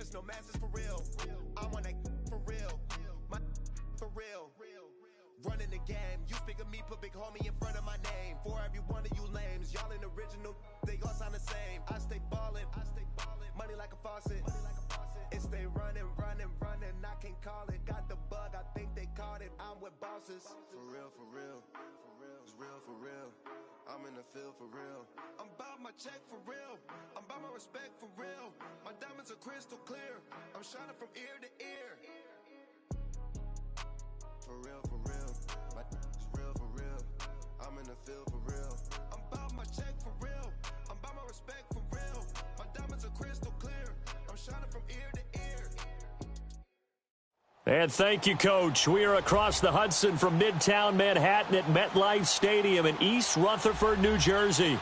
excuses, no masses for real. I'm on that for real. My for real. Running the game. You speak of me, put big homie in front of my name. For every one of you lames, y'all ain't original, they all sound the same. I stay ballin', money like a faucet. It stay running, I can't call it. Got the bug, I think they caught it. I'm with bosses. For real, it's real for real. I'm in the field for real. I'm about my check for real. I'm about my respect for real. My diamonds are crystal clear. I'm shining from ear to ear. For real, it's real for real. I'm in the field for real. I'm about my check for real. I'm about my respect for real. My diamonds are crystal clear. I'm shining from ear to ear. And thank you, Coach. We are across the Hudson from Midtown Manhattan at MetLife Stadium in East Rutherford, New Jersey.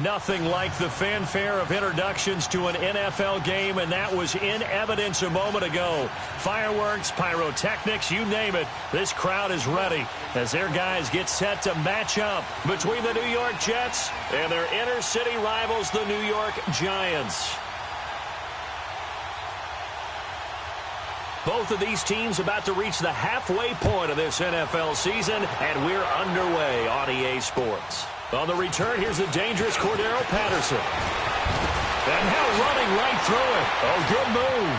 Nothing like the fanfare of introductions to an NFL game, and that was in evidence a moment ago. Fireworks, pyrotechnics, you name it. This crowd is ready as their guys get set to match up between the New York Jets and their inner-city rivals, the New York Giants. Both of these teams about to reach the halfway point of this NFL season, and we're underway on EA Sports. On the return, here's the dangerous Cordero Patterson. And now running right through it. Oh, good move.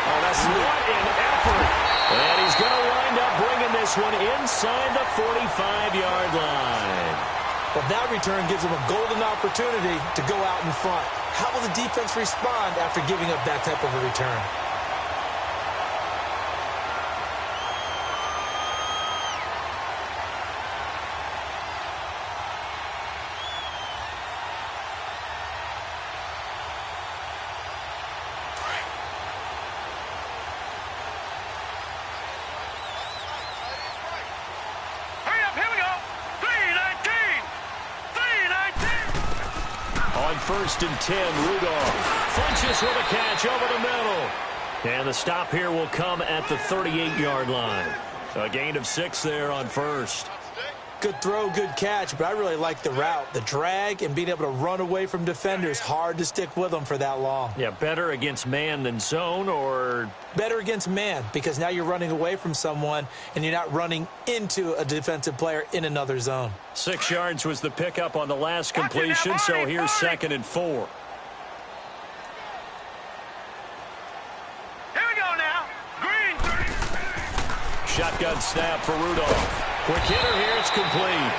Oh, that's what an effort. And he's going to wind up bringing this one inside the 45-yard line. Well, that return gives him a golden opportunity to go out in front. How will the defense respond after giving up that type of a return? First and 10, Rudolph punches with a catch over the middle. And the stop here will come at the 38-yard line. A gain of 6 there on first. Good throw, good catch, but I really like the route. The drag and being able to run away from defenders, hard to stick with them for that long. Yeah, better against man than zone, or? Better against man, because now you're running away from someone and you're not running into a defensive player in another zone. 6 yards was the pickup on the last completion, so here's 2nd and 4. Here we go now. Green. Shotgun snap for Rudolph. Quick hitter here, it's complete.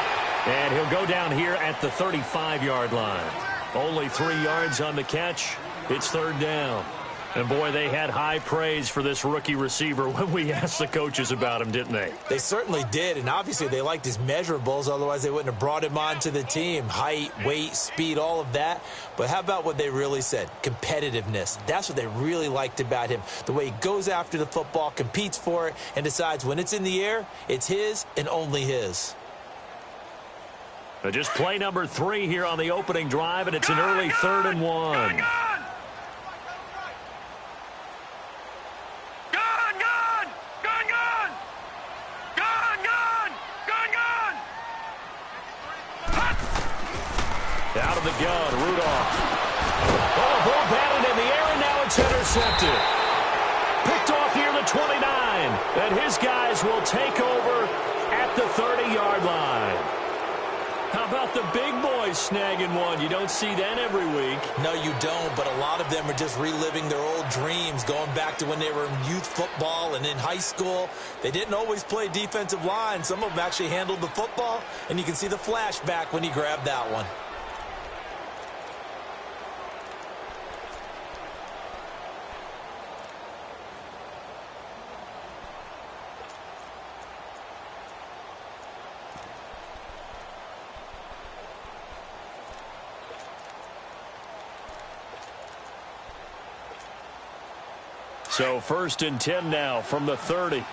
And he'll go down here at the 35-yard line. Only 3 yards on the catch. It's 3rd down. And, boy, they had high praise for this rookie receiver when we asked the coaches about him, didn't they? They certainly did, and obviously they liked his measurables. Otherwise, they wouldn't have brought him onto the team. Height, weight, speed, all of that. But how about what they really said? Competitiveness. That's what they really liked about him. The way he goes after the football, competes for it, and decides when it's in the air, it's his and only his. But just play number 3 here on the opening drive, and it's an early 3rd and 1. Out of the gun, Rudolph. Oh, ball batted in the air, and now it's intercepted. Picked off near the 29, and his guys will take over at the 30-yard line. How about the big boys snagging one? You don't see that every week. No, you don't, but a lot of them are just reliving their old dreams, going back to when they were in youth football and in high school. They didn't always play defensive line. Some of them actually handled the football, and you can see the flashback when he grabbed that one. So 1st and 10 now from the 30.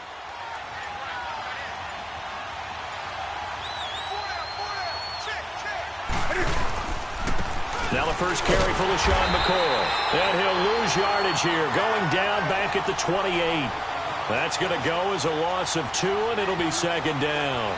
Now the first carry for LaShawn McCoy. And he'll lose yardage here, going down back at the 28. That's going to go as a loss of 2, and it'll be 2nd down.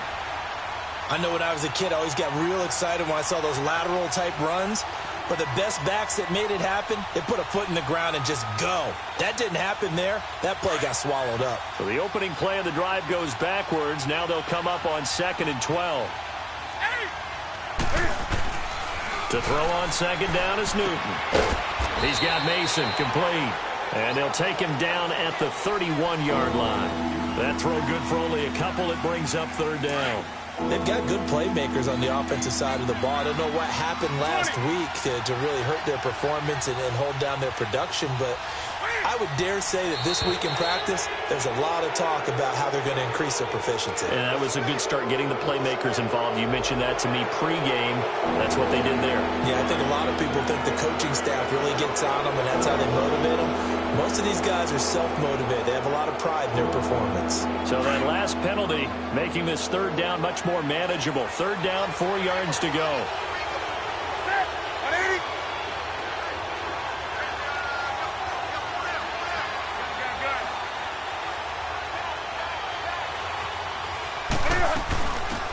I know when I was a kid, I always got real excited when I saw those lateral-type runs. But the best backs that made it happen, they put a foot in the ground and just go. That didn't happen there. That play got swallowed up. So the opening play of the drive goes backwards. Now they'll come up on 2nd and 12. To throw on 2nd down is Newton. He's got Mason complete. And they'll take him down at the 31-yard line. That throw good for only a couple. It brings up 3rd down. They've got good playmakers on the offensive side of the ball. I don't know what happened last week to really hurt their performance and hold down their production, but I would dare say that this week in practice, there's a lot of talk about how they're going to increase their proficiency. And that was a good start, getting the playmakers involved. You mentioned that to me pregame. That's what they did there. Yeah, I think a lot of people think the coaching staff really gets on them, and that's how they motivate them. Most of these guys are self-motivated. They have a lot of pride in their performance. So that last penalty making this 3rd down much more manageable. 3rd down, 4 yards to go.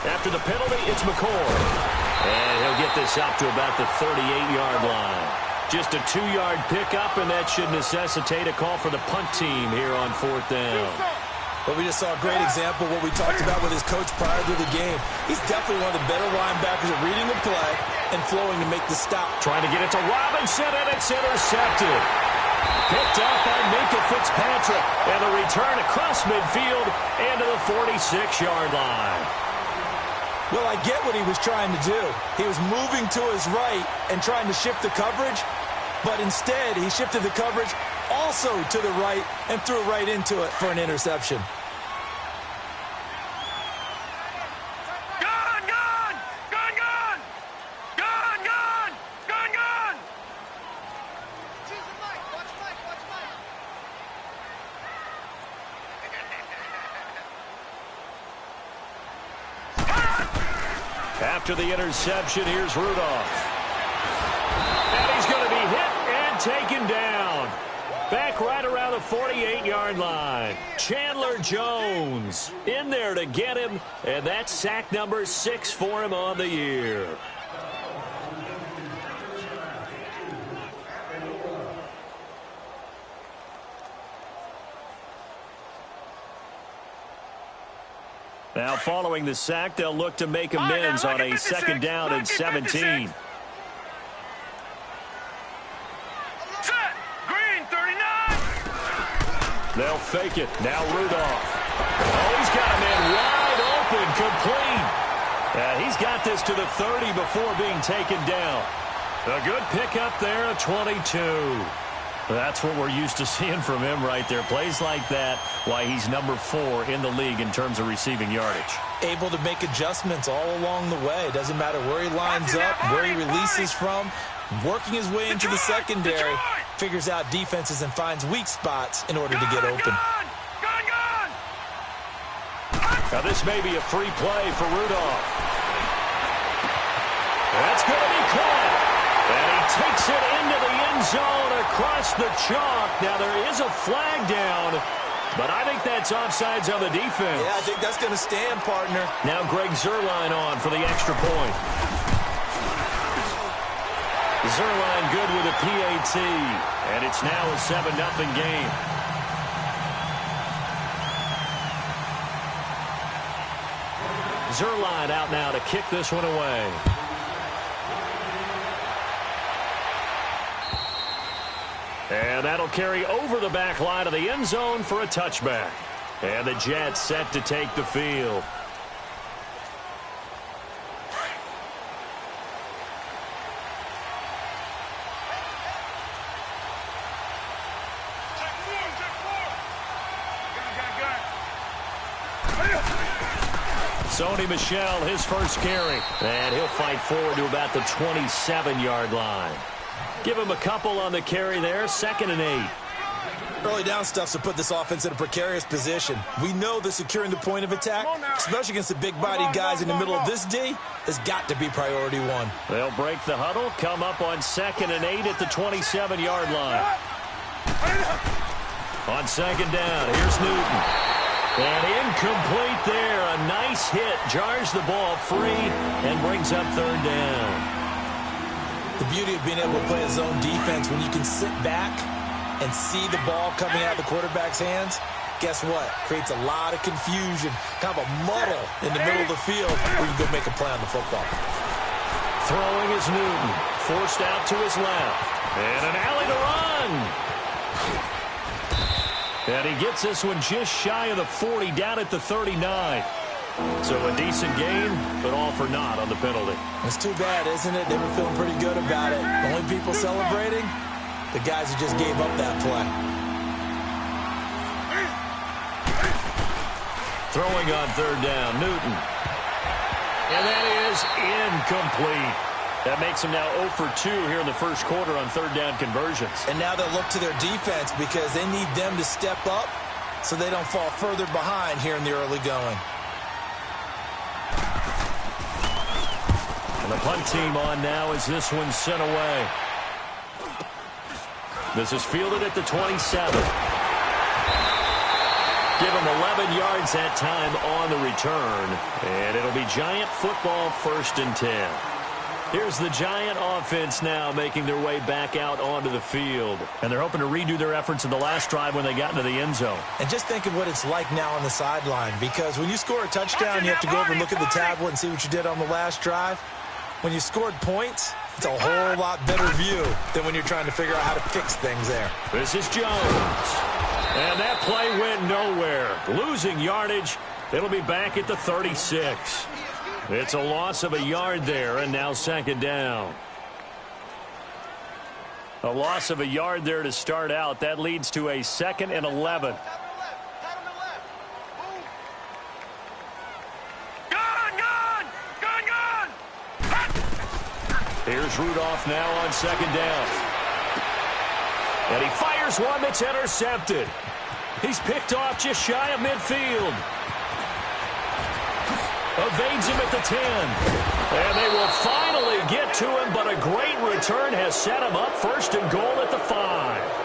After the penalty, it's McCord. And he'll get this up to about the 38-yard line. Just a 2-yard pickup, and that should necessitate a call for the punt team here on 4th down. But we just saw a great example of what we talked about with his coach prior to the game. He's definitely one of the better linebackers at reading the play and flowing to make the stop. Trying to get it to Robinson, and it's intercepted. Picked up by Minka Fitzpatrick. And a return across midfield and to the 46-yard line. Well, I get what he was trying to do. He was moving to his right and trying to shift the coverage, but instead he shifted the coverage also to the right and threw right into it for an interception. After the interception, here's Rudolph. And he's going to be hit and taken down. Back right around the 48-yard line. Chandler Jones in there to get him, and that's sack number 6 for him on the year. Now, following the sack, they'll look to make amends on a 2nd down and 17. Set. Green, 39. They'll fake it. Now Rudolph. Oh, he's got a man wide open, complete. He's got this to the 30 before being taken down. A good pickup there, a 22. That's what we're used to seeing from him right there. Plays like that, why he's number 4 in the league in terms of receiving yardage. Able to make adjustments all along the way. Doesn't matter where he lines up, where he releases from. Working his way into the secondary, figures out defenses and finds weak spots in order to get open. Now this may be a free play for Rudolph. That's going to be caught. And he takes it into the end zone across the chalk. Now, there is a flag down, but I think that's offsides on the defense. Yeah, I think that's going to stand, partner. Now Greg Zuerlein on for the extra point. Zuerlein good with a PAT, and it's now a 7-0 game. Zuerlein out now to kick this one away. And that'll carry over the back line of the end zone for a touchback. And the Jets set to take the field. Sony Michel, his first carry. And he'll fight forward to about the 27-yard line. Give him a couple on the carry there, 2nd and 8. Early down stuff's to put this offense in a precarious position. We know that securing the point of attack, especially against the big-bodied guys in the middle of this D, has got to be priority 1. They'll break the huddle, come up on 2nd and 8 at the 27-yard line. On 2nd down, here's Newton. And incomplete there. A nice hit. Jars the ball free and brings up 3rd down. The beauty of being able to play a zone defense, when you can sit back and see the ball coming out of the quarterback's hands, guess what? Creates a lot of confusion, kind of a muddle in the middle of the field where you can go make a play on the football. Throwing is Newton, forced out to his left, and an alley to run. And he gets this one just shy of the 40, down at the 39. So a decent gain, but all for naught on the penalty. It's too bad, isn't it? They were feeling pretty good about it. The only people celebrating, the guys who just gave up that play. Throwing on third down, Newton. And that is incomplete. That makes them now 0 for 2 here in the first quarter on third down conversions. And now they'll look to their defense because they need them to step up so they don't fall further behind here in the early going. And the punt team on now as this one's sent away. This is fielded at the 27. Give him 11 yards that time on the return. And it'll be Giant football, 1st and 10. Here's the Giant offense now making their way back out onto the field. And they're hoping to redo their efforts in the last drive when they got into the end zone. And just think of what it's like now on the sideline, because when you score a touchdown, you have to go over and look at the tablet and see what you did on the last drive. When you scored points, it's a whole lot better view than when you're trying to figure out how to fix things there. This is Jones. And that play went nowhere. Losing yardage. It'll be back at the 36. It's a loss of a yard there, and now 2nd down. A loss of a yard there to start out. That leads to a 2nd and 11. Here's Rudolph now on 2nd down. And he fires one that's intercepted. He's picked off just shy of midfield. Evades him at the 10. And they will finally get to him, but a great return has set him up 1st and goal at the 5.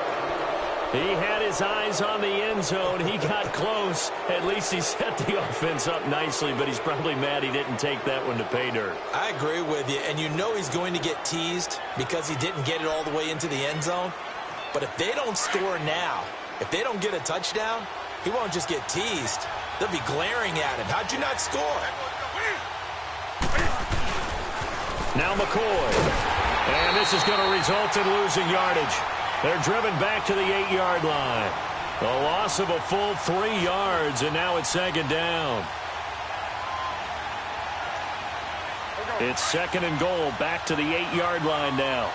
He had his eyes on the end zone. He got close. At least he set the offense up nicely, but he's probably mad he didn't take that one to pay dirt. I agree with you, and you know he's going to get teased because he didn't get it all the way into the end zone. But if they don't score now, if they don't get a touchdown, he won't just get teased. They'll be glaring at him. How'd you not score? Now McCoy. And this is going to result in losing yardage. They're driven back to the 8-yard line. A loss of a full 3 yards, and now it's 2nd down. It's 2nd and goal, back to the 8-yard line now.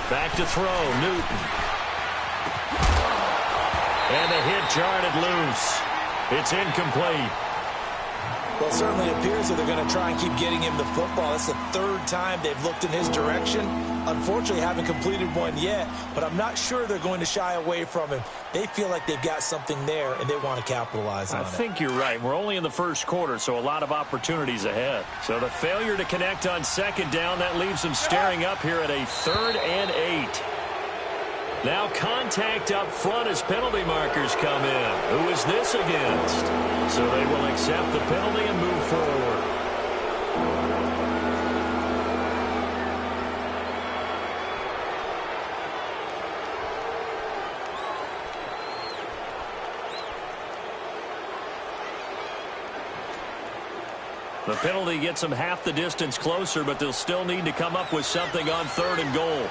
Back to throw, Newton. And the hit jarred it loose. It's incomplete. Well, it certainly appears that they're going to try and keep getting him the football. That's the 3rd time they've looked in his direction. Unfortunately, haven't completed one yet, but I'm not sure they're going to shy away from him. They feel like they've got something there, and they want to capitalize on it. I think you're right. We're only in the first quarter, so a lot of opportunities ahead. So the failure to connect on 2nd down, that leaves them staring up here at a 3rd and 8. Now contact up front as penalty markers come in. Who is this against? So they will accept the penalty and move forward. The penalty gets them half the distance closer, but they'll still need to come up with something on 3rd and goal.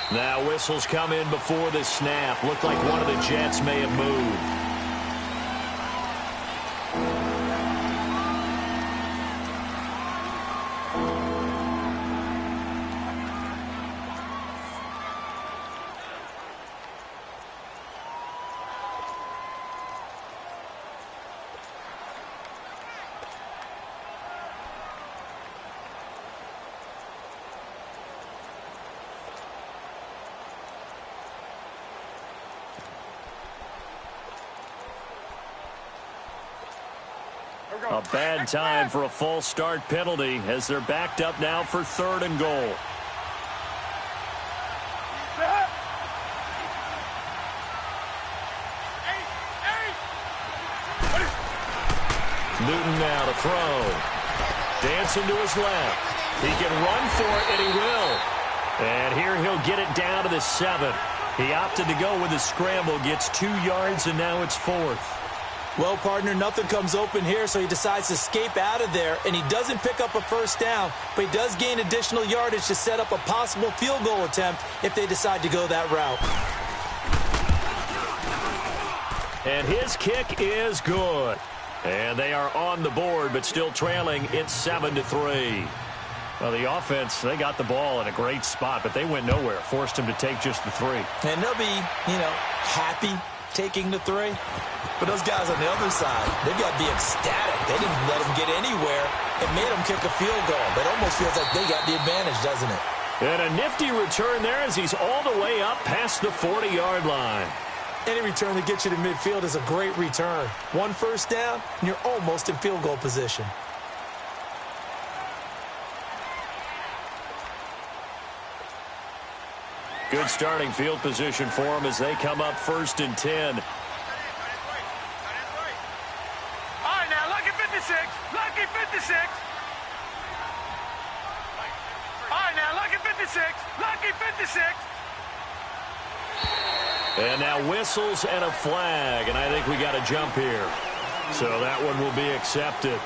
Now whistles come in before the snap. Looked like one of the Jets may have moved. A bad time for a false start penalty as they're backed up now for 3rd and goal. Newton now to throw. Dancing to his left. He can run for it, and he will. And here he'll get it down to the 7. He opted to go with a scramble, gets 2 yards, and now it's 4th. Well, partner, nothing comes open here, so he decides to escape out of there, and he doesn't pick up a first down, but he does gain additional yardage to set up a possible field goal attempt if they decide to go that route. And his kick is good. And they are on the board, but still trailing. It's 7-3. Well, the offense, they got the ball in a great spot, but they went nowhere. Forced him to take just the 3. And they'll be, happy taking the 3. But those guys on the other side, they've got to be ecstatic. They didn't let him get anywhere. It made him kick a field goal. It almost feels like they got the advantage, doesn't it? And a nifty return there as he's all the way up past the 40-yard line. Any return that gets you to midfield is a great return. 1 first down, and you're almost in field goal position. Good starting field position for them as they come up 1st and 10. All right, now, lucky 56. Lucky 56. All right, now, lucky 56. Lucky 56. And now whistles and a flag, and I think we got a jump here. So that one will be accepted.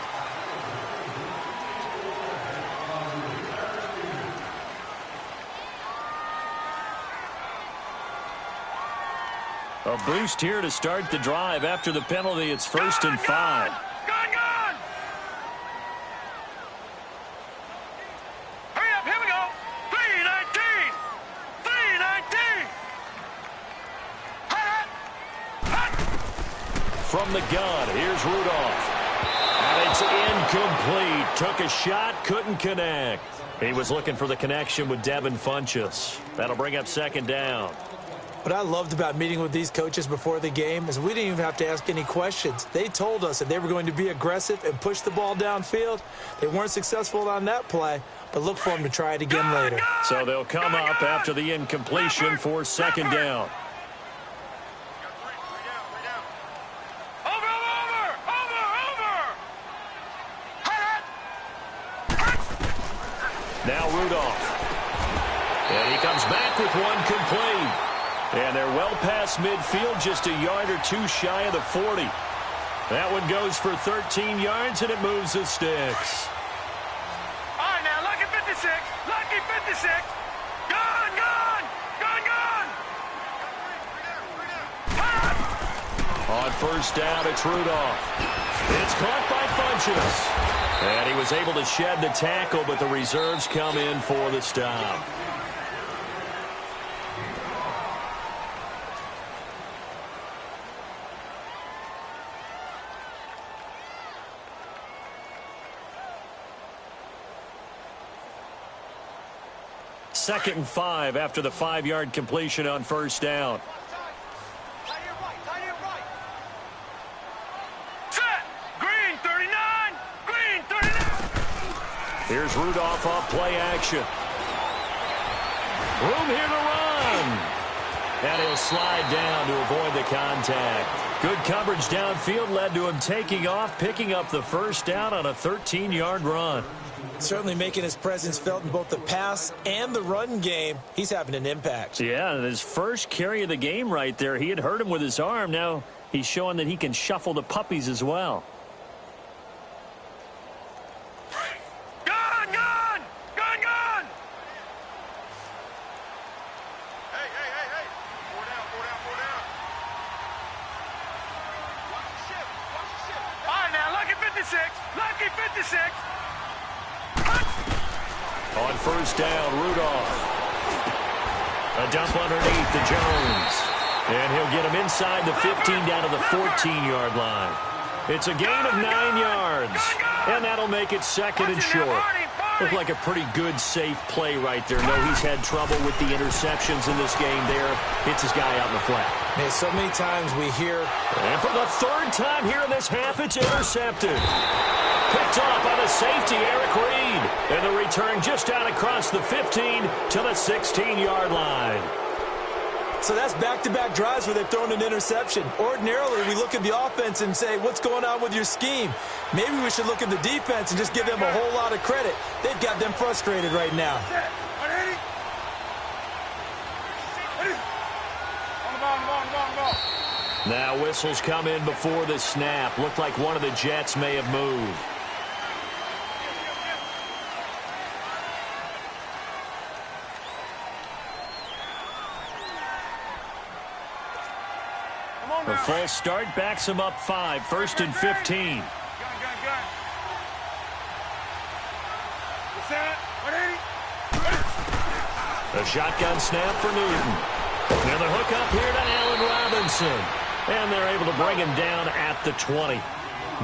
A boost here to start the drive. After the penalty, it's 1st and 5. Gone! Hurry up, here we go. 3:19. 3:19. From the gun, here's Rudolph. And it's incomplete. Took a shot, couldn't connect. He was looking for the connection with Devin Funchess. That'll bring up 2nd down. What I loved about meeting with these coaches before the game is we didn't even have to ask any questions. They told us that they were going to be aggressive and push the ball downfield. They weren't successful on that play, but look for them to try it again later. So they'll come up after the incompletion for 2nd down. Now Rudolph. And he comes back with one complete. And they're well past midfield, just a yard or 2 shy of the 40. That one goes for 13 yards, and it moves the sticks. All right, now, lucky 56. Lucky 56. Gone! On 1st down, it's Rudolph. It's caught by Funchess. And he was able to shed the tackle, but the reserves come in for the stop. Second and 5 after the 5-yard completion on 1st down. Set! Green 39! Green 39! Here's Rudolph off play action. Room here to run. And he'll slide down to avoid the contact. Good coverage downfield led to him taking off, picking up the 1st down on a 13-yard run. Certainly making his presence felt in both the pass and the run game. He's having an impact. Yeah, his first carry of the game right there. He had hurt him with his arm. Now he's showing that he can shuffle the puppies as well. Gone! Hey! 4 down. Watch the ship. All right, now, lucky 56. Lucky 56. On 1st down, Rudolph. A dump underneath to Jones. And he'll get him inside the 15 down to the 14-yard line. It's a gain of 9 yards. And that'll make it 2nd and short. Looked like a pretty good, safe play right there. No, he's had trouble with the interceptions in this game there. Hits his guy out in the flat. Man, so many times we hear... And for the 3rd time here in this half, it's intercepted. Picked off by the safety, Eric Reed. And the return just out across the 15 to the 16-yard line. So that's back-to-back drives where they've thrown an interception. Ordinarily, we look at the offense and say, what's going on with your scheme? Maybe we should look at the defense and just give them a whole lot of credit. They've got them frustrated right now. Now whistles come in before the snap. Looked like one of the Jets may have moved. The false start backs him up 5, 1st and 15. A shotgun snap for Newton. And the hook up here to Allen Robinson. And they're able to bring him down at the 20.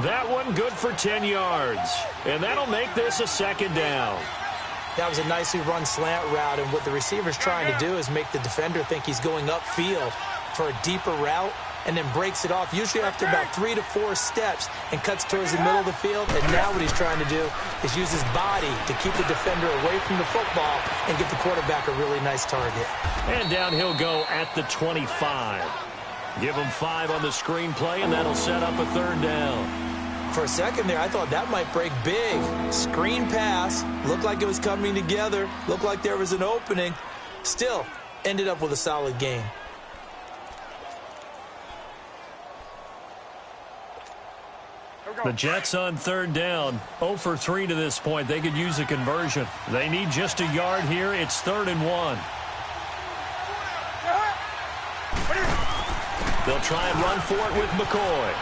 That one good for 10 yards. And that'll make this a 2nd down. That was a nicely run slant route, and what the receiver's trying to do is make the defender think he's going upfield for a deeper route, and then breaks it off, usually after about 3 to 4 steps, and cuts towards the middle of the field. And now what he's trying to do is use his body to keep the defender away from the football and give the quarterback a really nice target. And down he'll go at the 25. Give him 5 on the screenplay, and that'll set up a 3rd down. For a second there, I thought that might break big. Screen pass, looked like it was coming together, looked like there was an opening. Still, ended up with a solid game. The Jets on 3rd down, 0 for 3 to this point. They could use a conversion. They need just a yard here. It's 3rd and 1. They'll try and run for it with McCoy.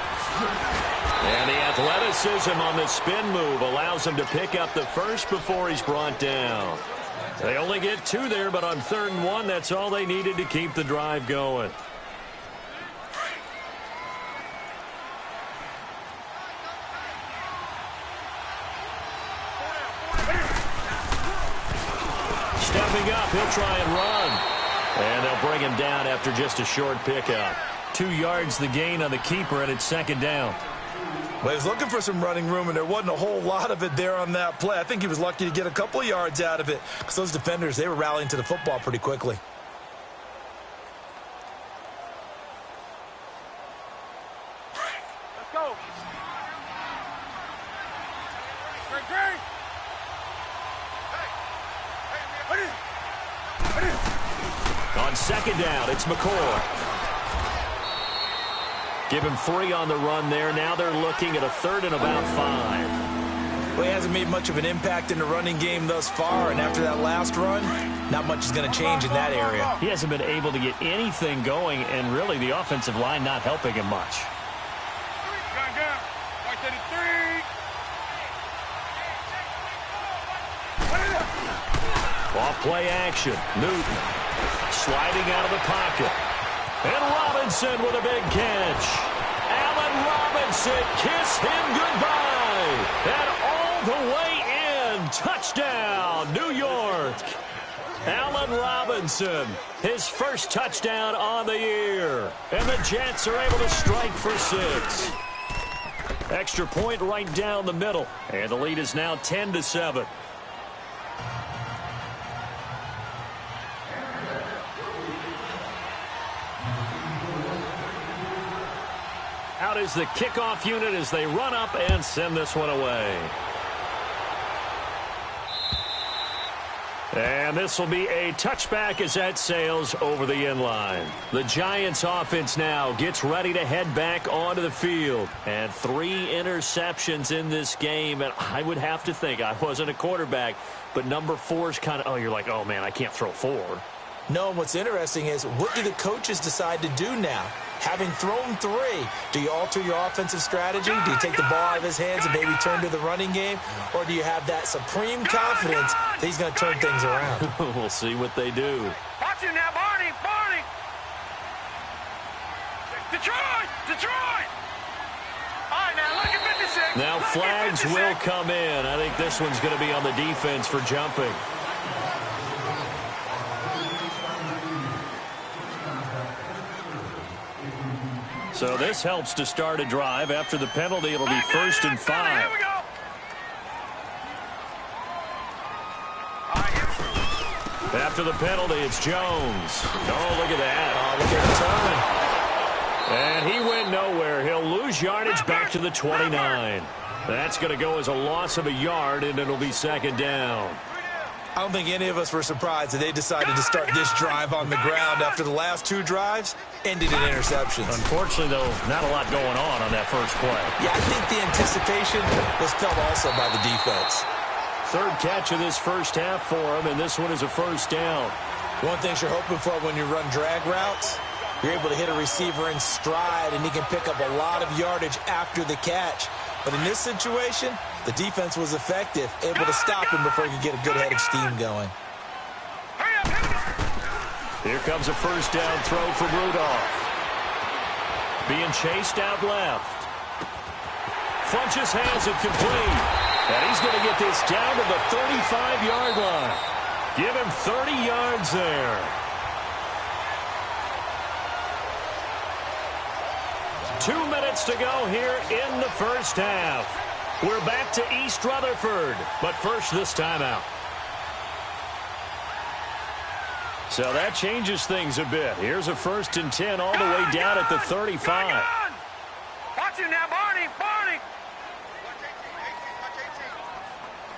And the athleticism on the spin move allows him to pick up the first before he's brought down. They only get 2 there, but on 3rd and 1, that's all they needed to keep the drive going. Stepping up, he'll try and run. And they'll bring him down after just a short pickup. 2 yards the gain on the keeper, and it's 2nd down. Well, he was looking for some running room, and there wasn't a whole lot of it there on that play. I think he was lucky to get a couple of yards out of it, because those defenders, they were rallying to the football pretty quickly. Let's go. On 2nd down, it's McCoy. Give him 3 on the run there. Now they're looking at a 3rd and about 5. Well, he hasn't made much of an impact in the running game thus far, and after that last run, not much is going to change in that area. He hasn't been able to get anything going, and really the offensive line not helping him much. Off play action. Newton sliding out of the pocket. And Robinson with a big catch. Allen Robinson, kiss him goodbye. And all the way in. Touchdown, New York. Allen Robinson, his first touchdown on the year. And the Jets are able to strike for 6. Extra point right down the middle. And the lead is now 10-7. Out is the kickoff unit as they run up and send this one away. And this will be a touchback as that sails over the end line. The Giants offense now gets ready to head back onto the field. And 3 interceptions in this game. And I would have to think, I wasn't a quarterback, but number 4 is kind of, oh, you're like, oh, man, I can't throw 4. No, what's interesting is, what do the coaches decide to do now? Having thrown 3, do you alter your offensive strategy? Do you take the ball out of his hands and maybe turn to the running game? Or do you have that supreme confidence that he's going to turn things around? We'll see what they do. Watch it now, Barney. Barney. Detroit. Detroit. All right, now look at 56. Now flags will come in. I think this one's going to be on the defense for jumping. So this helps to start a drive. After the penalty, it'll be 1st and 5. Here we go. After the penalty, it's Jones. Oh, look at that. Oh, his yardage back to the 29. That's going to go as a loss of a yard, and it'll be second down. I don't think any of us were surprised that they decided to start this drive on the ground after the last two drives ended in interceptions. Unfortunately, though, not a lot going on that first play. Yeah, I think the anticipation was felt also by the defense. Third catch of this first half for him, and this one is a first down. One thing you're hoping for when you run drag routes, you're able to hit a receiver in stride, and he can pick up a lot of yardage after the catch. But in this situation, the defense was effective, able to stop him before he could get a good head of steam going. Here comes a first down throw from Rudolph. Being chased out left. Funches has it complete. And he's going to get this down to the 35-yard line. Give him 30 yards there. 2 minutes to go here in the first half. We're back to East Rutherford, but first this timeout. So that changes things a bit. Here's a 1st and 10 all the way down at the 35. Watch him now, Barney. Barney.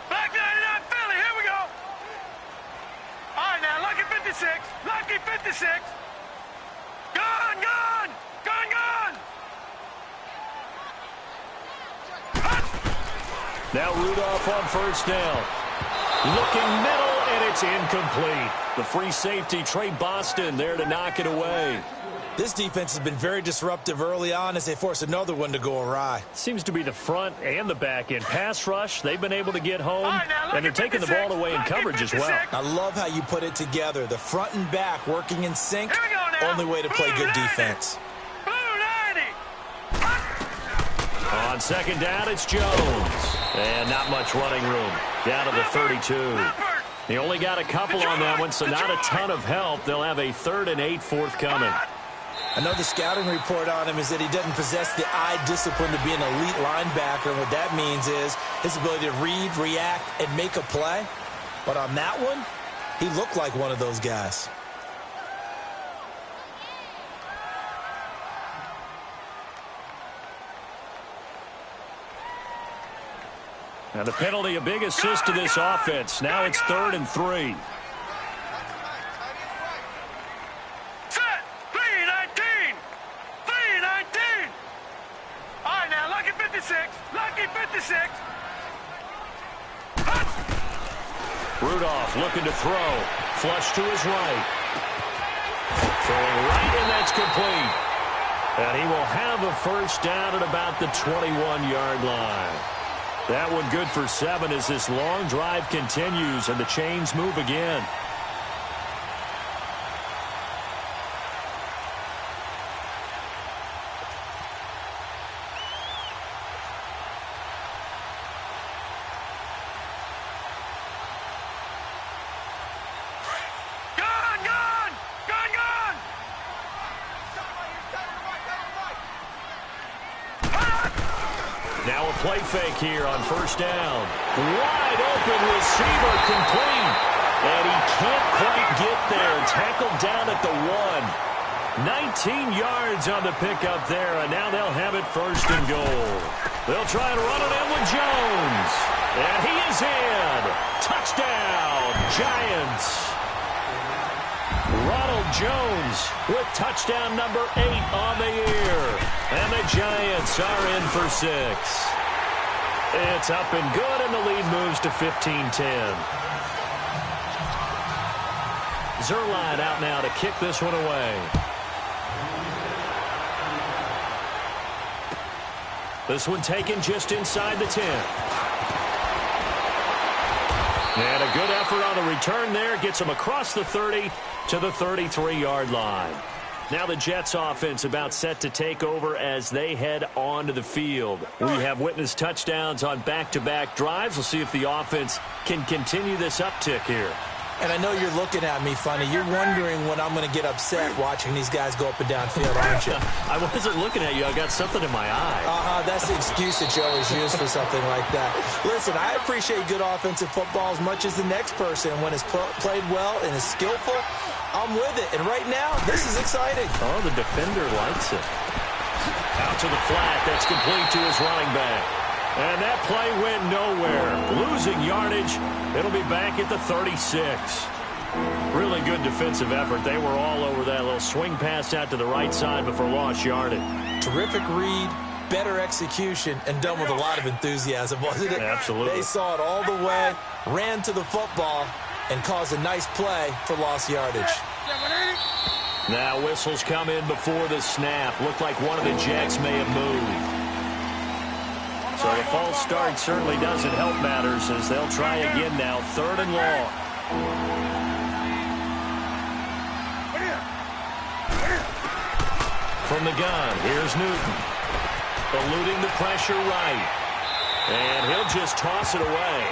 Black 99 Philly, here we go. All right, now, lucky 56. Lucky 56. Gone, gone. Gone, gone. Now Rudolph on first down. Looking middle, and it's incomplete. The free safety, Trey Boston, there to knock it away. This defense has been very disruptive early on as they force another one to go awry. Seems to be the front and the back end. Pass rush, they've been able to get home, and they're taking the ball away in coverage as well. I love how you put it together. The front and back working in sync, only way to play good defense. On second down, it's Jones. And not much running room. Down to the 32. He only got a couple on that one, so not a ton of help. They'll have a 3rd and 8 forthcoming. I know the scouting report on him is that he doesn't possess the eye discipline to be an elite linebacker. And what that means is his ability to read, react, and make a play. But on that one, he looked like one of those guys. And the penalty, a big assist to this offense. Now it's 3rd and 3. Set! 3-19! 3-19! All right, now, lucky 56. Lucky 56. Rudolph looking to throw. Flush to his right. Throwing right, and that's complete. And he will have a first down at about the 21-yard line. That one good for 7 as this long drive continues and the chains move again. Now a play fake here on first down. Wide open receiver complete. And he can't quite get there. Tackled down at the 1. 19 yards on the pickup there, and now they'll have it 1st and goal. They'll try and run it in with Jones. And he is in. Touchdown, Giants. Ronald Jones with touchdown number 8 on the year. And the Giants are in for 6. It's up and good, and the lead moves to 15-10. Zerline out now to kick this one away. This one taken just inside the 10. And a good effort on the return there. Gets him across the 30 to the 33-yard line. Now the Jets offense about set to take over as they head onto the field. We have witnessed touchdowns on back-to-back drives. We'll see if the offense can continue this uptick here. And I know you're looking at me funny. You're wondering when I'm going to get upset watching these guys go up and down field, aren't you? I wasn't looking at you. I got something in my eye. That's the excuse that you always use for something like that. Listen, I appreciate good offensive football as much as the next person. When it's played well and is skillful, I'm with it. And right now, this is exciting. Oh, the defender likes it. Out to the flat. That's complete to his running back. And that play went nowhere. Losing yardage. It'll be back at the 36. Really good defensive effort. They were all over that little swing pass out to the right side before lost yardage. Terrific read, better execution, and done with a lot of enthusiasm, wasn't it? Absolutely. They saw it all the way, ran to the football, and caused a nice play for lost yardage. Now whistles come in before the snap. Looked like one of the Jets may have moved. So the false start certainly doesn't help matters as they'll try again now. 3rd and long. From the gun, here's Newton. Eluding the pressure right. And he'll just toss it away.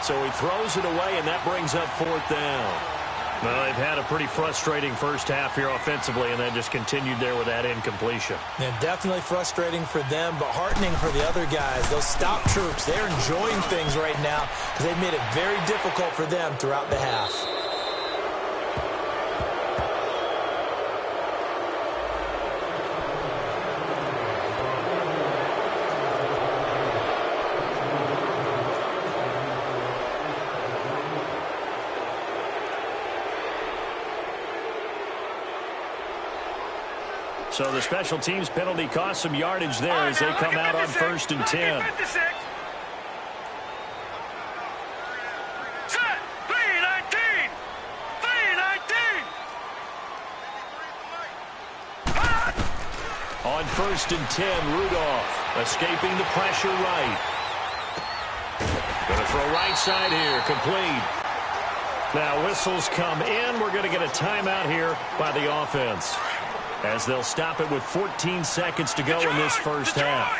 So he throws it away, and that brings up 4th down. Well, they've had a pretty frustrating first half here offensively, and then just continued there with that incompletion. Yeah, definitely frustrating for them, but heartening for the other guys. Those stop troops, they're enjoying things right now because they've made it very difficult for them throughout the half. So the special teams penalty cost some yardage there as they come out on 1st and 10. On 1st and 10, Rudolph escaping the pressure right. Going to throw right side here, complete. Now whistles come in. We're going to get a timeout here by the offense, as they'll stop it with 14 seconds to go in this first half.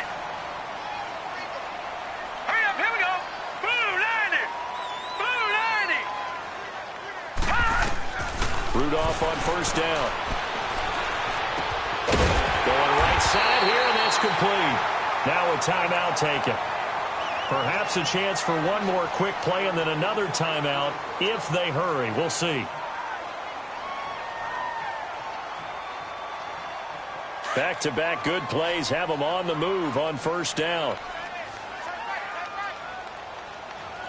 Hurry up, here we go. Blue 90. Blue 90. Rudolph on 1st down. Going right side here, and that's complete. Now a timeout taken. Perhaps a chance for one more quick play and then another timeout if they hurry. We'll see. Back-to-back good plays have them on the move on 1st down.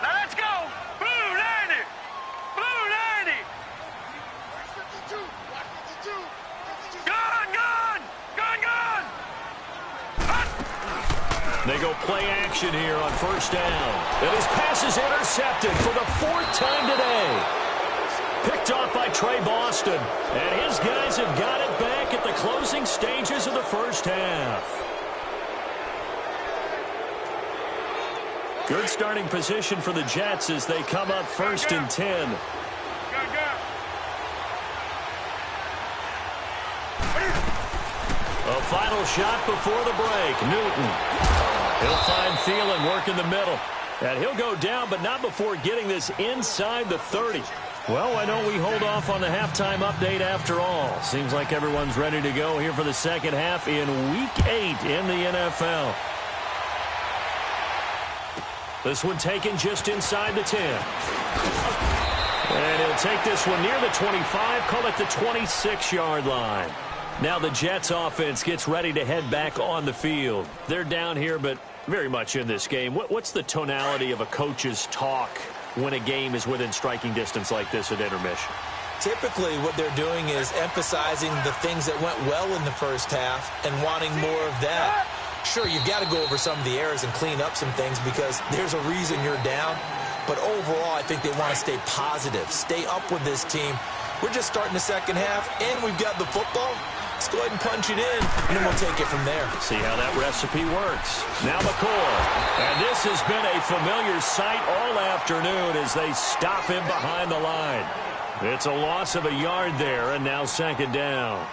Now let's go. Blue 90. Blue 90. Gun, gun. Gun, gun. They go play action here on 1st down. And his pass is intercepted for the 4th time today. Picked off by Trey Boston. And his guys have got it back at the closing stages of the first half. Good starting position for the Jets as they come up 1st and 10. A final shot before the break. Newton. He'll find Thielen working the middle. And he'll go down, but not before getting this inside the 30. Well, why don't we hold off on the halftime update after all? Seems like everyone's ready to go here for the second half in Week 8 in the NFL. This one taken just inside the 10. And he'll take this one near the 25, call it the 26-yard line. Now the Jets offense gets ready to head back on the field. They're down here, but very much in this game. What's the tonality of a coach's talk when a game is within striking distance like this at intermission? Typically, what they're doing is emphasizing the things that went well in the first half and wanting more of that. Sure, you've got to go over some of the errors and clean up some things because there's a reason you're down. But overall, I think they want to stay positive, stay up with this team. We're just starting the second half, and we've got the football. Let's go ahead and punch it in, and then we'll take it from there. See how that recipe works. Now McCoy. And this has been a familiar sight all afternoon as they stop him behind the line. It's a loss of a yard there, and now second down.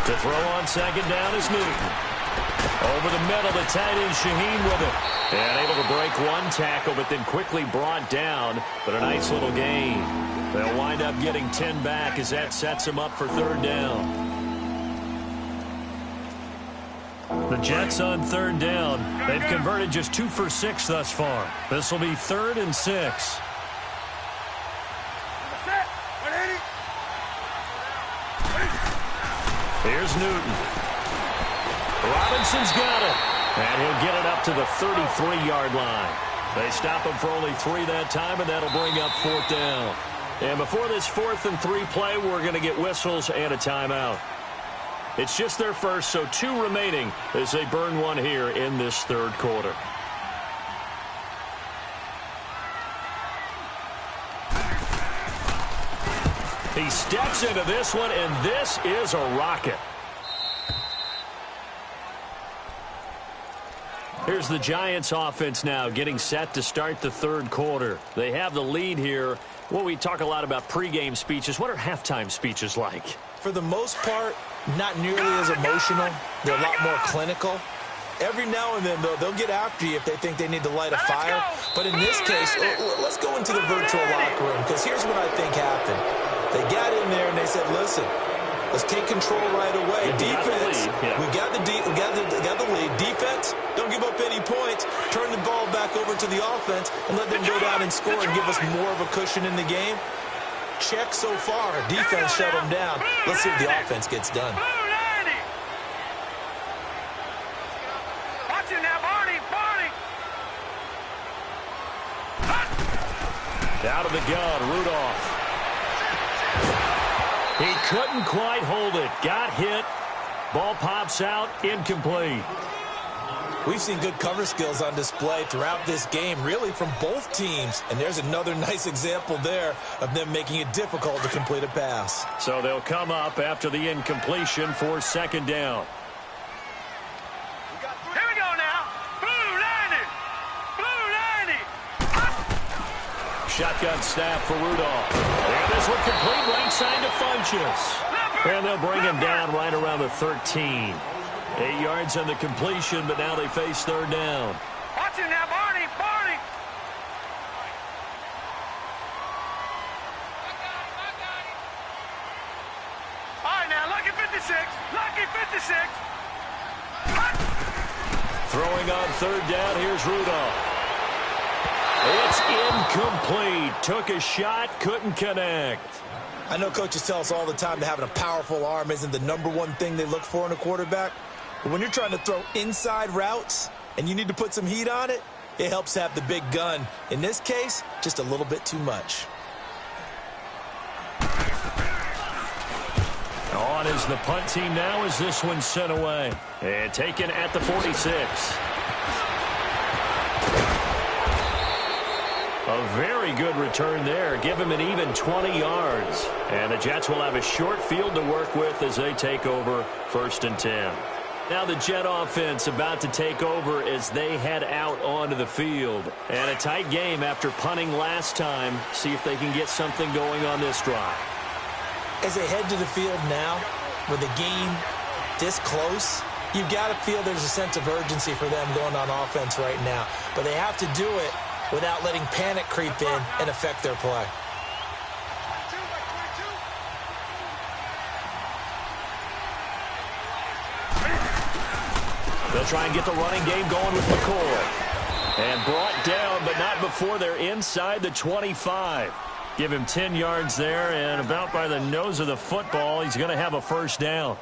To throw on second down is Newton. Over the middle, the tight end Shaheen with it. And able to break one tackle, but then quickly brought down. But a nice little gain. They'll wind up getting 10 back as that sets them up for third down. The Jets on third down. They've converted just 2 for 6 thus far. This will be 3rd and 6. Here's Newton. Robinson's got it. And he'll get it up to the 33-yard line. They stop him for only 3 that time, and that'll bring up 4th down. And before this 4th and 3 play, we're going to get whistles and a timeout. It's just their first, so 2 remaining as they burn one here in this third quarter. He steps into this one, and this is a rocket. Here's the Giants offense now getting set to start the third quarter. They have the lead here. Well, we talk a lot about pregame speeches. What are halftime speeches like? For the most part, not nearly as emotional. They're a lot more clinical. Every now and then, though, they'll get after you if they think they need to light a fire. But in this case, let's go into the virtual locker room, because here's what I think happened. They got in there and they said, listen, let's take control right away. Defense, we got the lead. Defense, don't give up any points. Turn the ball back over to the offense and let them go down and score and give us more of a cushion in the game. Check so far. Defense shut them down. Let's see if the offense gets done. Watch it now, Barney. Out of the gun, Rudolph. He couldn't quite hold it. Got hit. Ball pops out. Incomplete. We've seen good cover skills on display throughout this game, really from both teams. And there's another nice example there of them making it difficult to complete a pass. So they'll come up after the incompletion for 2nd down. Here we go now. Blue 90. Shotgun snap for Rudolph. And this one complete right side to Funchess. And they'll bring him down right around the 13. 8 yards on the completion, but now they face third down. Watch it now, Barney. All right, now, lucky 56. Throwing on third down, here's Rudolph. It's incomplete. Took a shot, couldn't connect. I know coaches tell us all the time that having a powerful arm isn't the #1 thing they look for in a quarterback. But when you're trying to throw inside routes and you need to put some heat on it, it helps have the big gun. In this case, just a little bit too much. On is the punt team now as this one's sent away. And taken at the 46. A very good return there. Give him an even 20 yards. And the Jets will have a short field to work with as they take over 1st and 10. Now the Jet offense about to take over as they head out onto the field. And a tight game after punting last time. See if they can get something going on this drive. As they head to the field now, with the game this close, you've got to feel there's a sense of urgency for them going on offense right now. But they have to do it without letting panic creep in and affect their play. They'll try and get the running game going with McCoy. And brought down, but not before they're inside the 25. Give him 10 yards there, and about by the nose of the football, he's going to have a 1st down.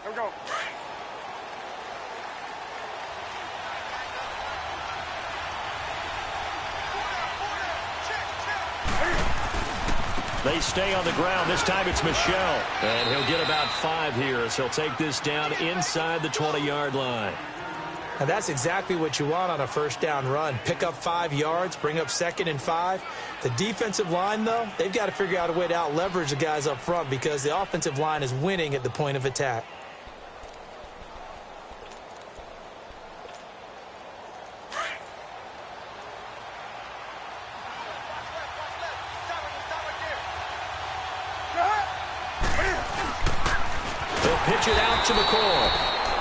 Here we go. They stay on the ground. This time it's Michel. And he'll get about 5 here as he'll take this down inside the 20-yard line. And that's exactly what you want on a 1st down run. Pick up 5 yards, bring up 2nd and 5. The defensive line, though, they've got to figure out a way to out-leverage the guys up front because the offensive line is winning at the point of attack. pitch it out to McCoy.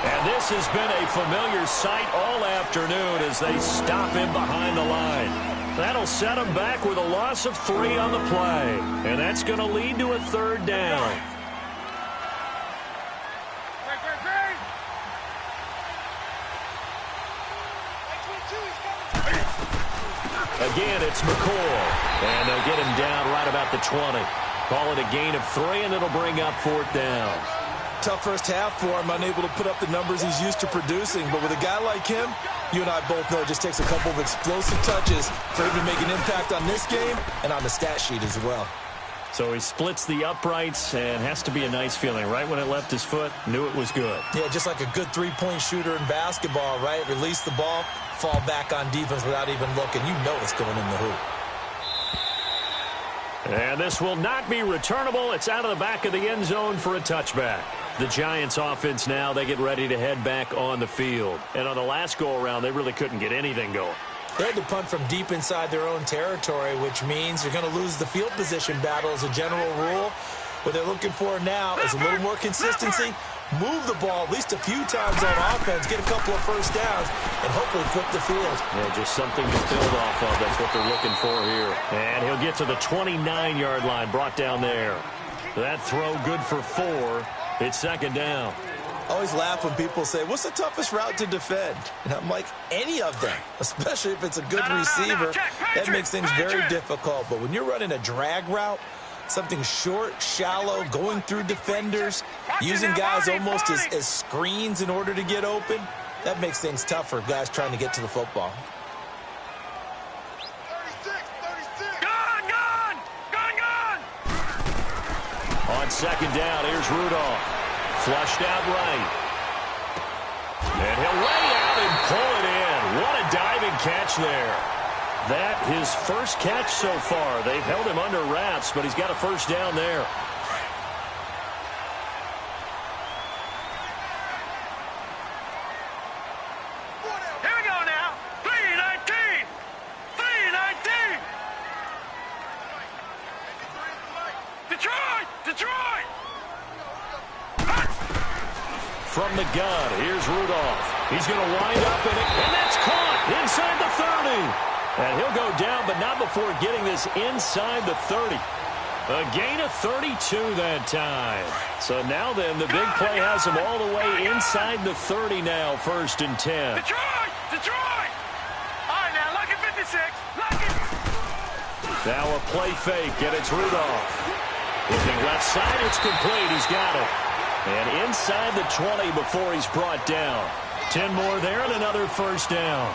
And this has been a familiar sight all afternoon as they stop him behind the line. That'll set him back with a loss of 3 on the play. And that's going to lead to a 3rd down. Again, it's McCoy. And they'll get him down right about the 20. Call it a gain of 3, and it'll bring up 4th down. Tough first half for him, unable to put up the numbers he's used to producing. But with a guy like him, you and I both know it just takes a couple of explosive touches for him to make an impact on this game and on the stat sheet as well. So he splits the uprights and has to be a nice feeling. Right when it left his foot, knew it was good. Yeah, just like a good three-point shooter in basketball, right? Release the ball, fall back on defense without even looking. You know it's going in the hoop. And this will not be returnable. It's out of the back of the end zone for a touchback. The Giants offense now, they get ready to head back on the field. And on the last go-around, they really couldn't get anything going. They had to punt from deep inside their own territory, which means you're going to lose the field position battle as a general rule. What they're looking for now is a little more consistency, move the ball at least a few times on offense, get a couple of first downs, and hopefully flip the field. Yeah, just something to build off of. That's what they're looking for here. And he'll get to the 29-yard line, brought down there. That throw good for 4. It's 2nd down. I always laugh when people say, what's the toughest route to defend? And I'm like, any of them, especially if it's a good receiver. That makes things very difficult. But when you're running a drag route, something short, shallow, going through defenders, using guys almost as screens in order to get open, that makes things tough for guys trying to get to the football. On 2nd down, here's Rudolph. Flushed out right. And he'll lay out and pull it in. What a diving catch there. That his first catch so far. They've held him under wraps, but he's got a first down there. Here we go now. 3-19. 3-19. Detroit! Detroit! From the gun, here's Rudolph. He's going to wind up in it, and that's caught inside the 30. And he'll go down, but not before getting this inside the 30. A gain of 32 that time. So now then, the big play has him all the way inside the 30 now, 1st and 10. Detroit! Detroit! All right, now, look at 56. Look at... Now a play fake, and it's Rudolph. Looking left side, it's complete. He's got it. And inside the 20 before he's brought down. 10 more there and another first down.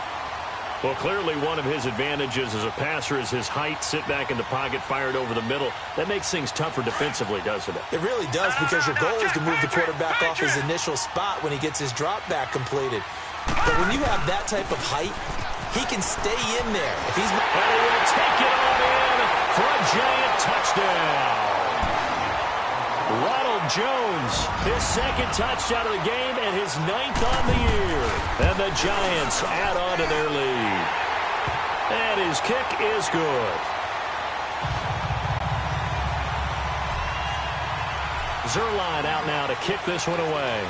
Well, clearly one of his advantages as a passer is his height. Sit back in the pocket, fired over the middle. That makes things tougher defensively, doesn't it? It really does, because your goal is to move the quarterback off his initial spot when he gets his drop back completed. But when you have that type of height, he can stay in there. If he's... And he will take it on in for a giant touchdown. Ronald Jones, his 2nd touchdown of the game and his 9th on the year. And the Giants add on to their lead. And his kick is good. Zerline out now to kick this one away.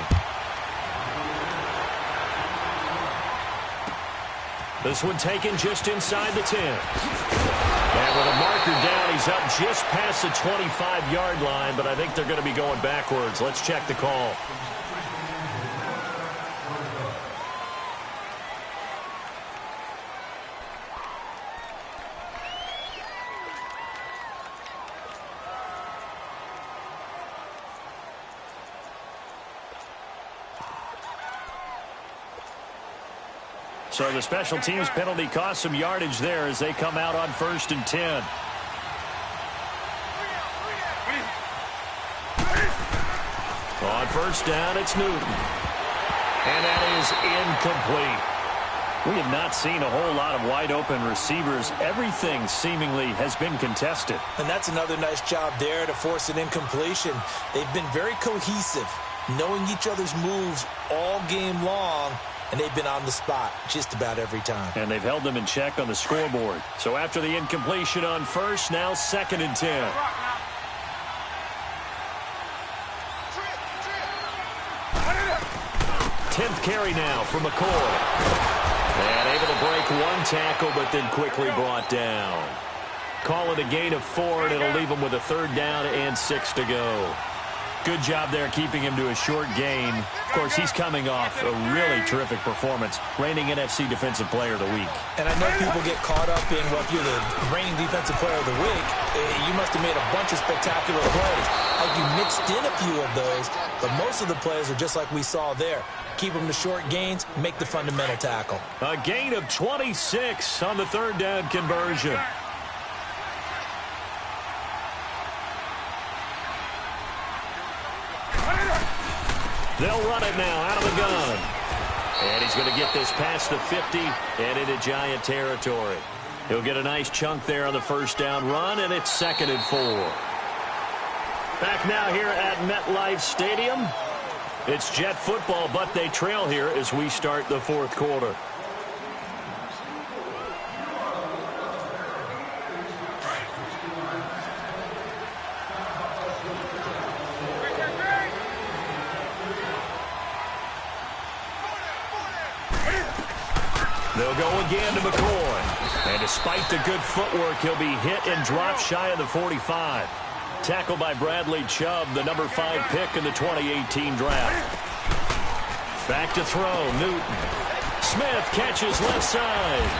This one taken just inside the 10. And with a marker down, he's up just past the 25-yard line, but I think they're going to be going backwards. Let's check the call. So the special teams penalty cost some yardage there as they come out on 1st and 10. On 1st down, it's Newton. And that is incomplete. We have not seen a whole lot of wide open receivers. Everything seemingly has been contested. And that's another nice job there to force an incompletion. They've been very cohesive, knowing each other's moves all game long. And they've been on the spot just about every time. And they've held them in check on the scoreboard. So after the incompletion on 1st, now 2nd and 10. 10th carry now for McCoy. And able to break one tackle, but then quickly brought down. Call it a gain of 4, and it'll leave him with a 3rd down and 6 to go. Good job there keeping him to a short gain. Of course, he's coming off a really terrific performance, reigning NFC Defensive Player of the Week. And I know people get caught up in, well, if you're the reigning Defensive Player of the Week, you must have made a bunch of spectacular plays. Like you mixed in a few of those, but most of the plays are just like we saw there. Keep them to short gains, make the fundamental tackle. A gain of 26 on the 3rd down conversion. They'll run it now out of the gun. And he's going to get this past the 50 and into Giant territory. He'll get a nice chunk there on the 1st down run, and it's 2nd and 4. Back now here at MetLife Stadium. It's Jet football, but they trail here as we start the 4th quarter. They'll go again to McCoy. And despite the good footwork, he'll be hit and dropped shy of the 45. Tackled by Bradley Chubb, the number 5 pick in the 2018 draft. Back to throw, Newton. Smith catches left side.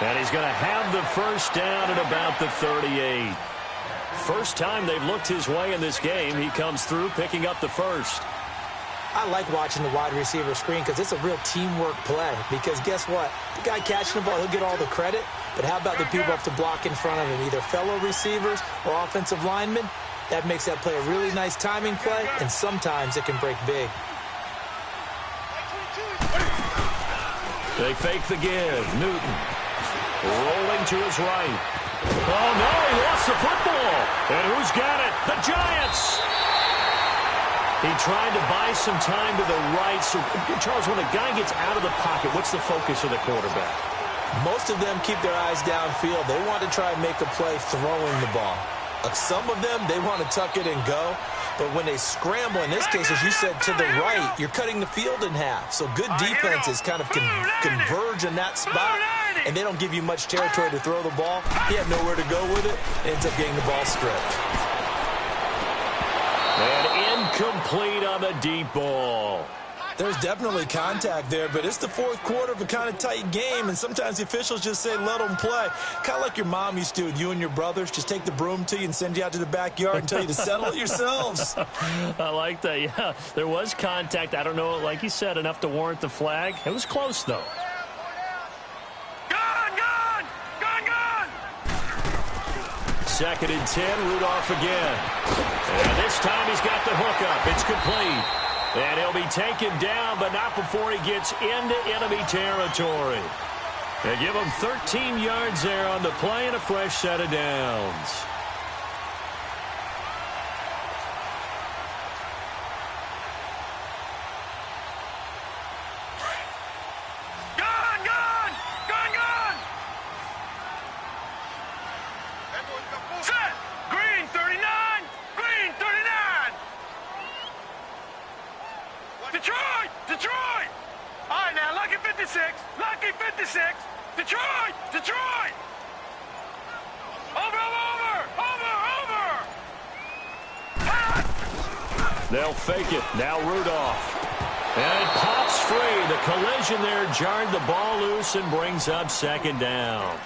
And he's going to have the 1st down at about the 38. First time they've looked his way in this game. He comes through picking up the 1st. I like watching the wide receiver screen because it's a real teamwork play. Because guess what? The guy catching the ball, he'll get all the credit. But how about the people up to block in front of him, either fellow receivers or offensive linemen? That makes that play a really nice timing play, and sometimes it can break big. They fake the give. Newton rolling to his right. Oh, no, he lost the football. And who's got it? The Giants. He tried to buy some time to the right. So, Charles, when a guy gets out of the pocket, what's the focus of the quarterback? Most of them keep their eyes downfield. They want to try and make a play throwing the ball. Some of them, they want to tuck it and go. But when they scramble, in this case, as you said, to the right, you're cutting the field in half. So good defenses kind of converge in that spot, and they don't give you much territory to throw the ball. He had nowhere to go with it. Ends up getting the ball stripped. And incomplete on the deep ball. There's definitely contact there, but it's the 4th quarter of a kind of tight game, and sometimes the officials just say, let them play. Kind of like your mom used to with you and your brothers. Just take the broom to you and send you out to the backyard and tell you to settle it yourselves. I like that, yeah. There was contact. I don't know, like you said, enough to warrant the flag. It was close, though. Gone! 2nd and 10, Rudolph again. And this time he's got the hook up. It's complete. And he'll be taken down, but not before he gets into enemy territory. They give him 13 yards there on the play and a fresh set of downs. Gone! Set! Green 39! Green 39! Detroit! All right, now, lucky 56. Detroit! Over! Pass! They'll fake it. Now Rudolph. And it pops free. The collision there jarred the ball loose and brings up 2nd down.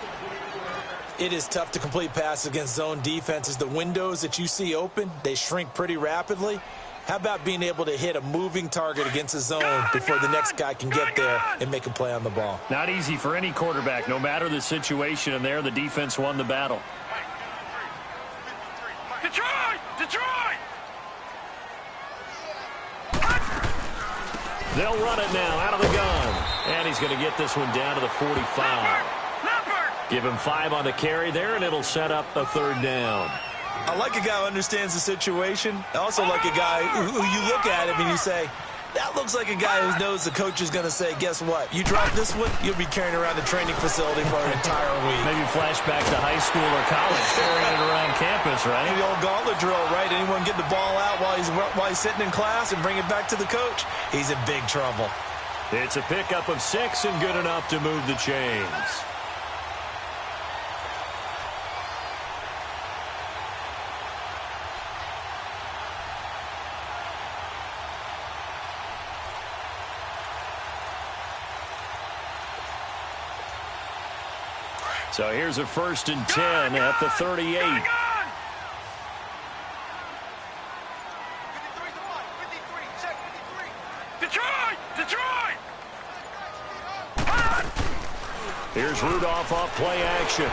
It is tough to complete passes against zone defenses. The windows that you see open, they shrink pretty rapidly. How about being able to hit a moving target against a zone before the next guy can get there and make a play on the ball? Not easy for any quarterback, no matter the situation, and there the defense won the battle. Detroit! They'll run it now out of the gun. And he's going to get this one down to the 45. Give him 5 on the carry there, and it'll set up a 3rd down. I like a guy who understands the situation. I also like a guy who you look at him and you say, That looks like a guy who knows the coach is going to say, guess what? You drop this one, you'll be carrying around the training facility for an entire week. Maybe flashback to high school or college, carrying it around campus, right? The old gauntlet drill, right? Anyone get the ball out while he's sitting in class and bring it back to the coach? He's in big trouble. It's a pickup of 6 and good enough to move the chains. So here's a 1st and 10 at the 38. Detroit! Here's Rudolph off play action.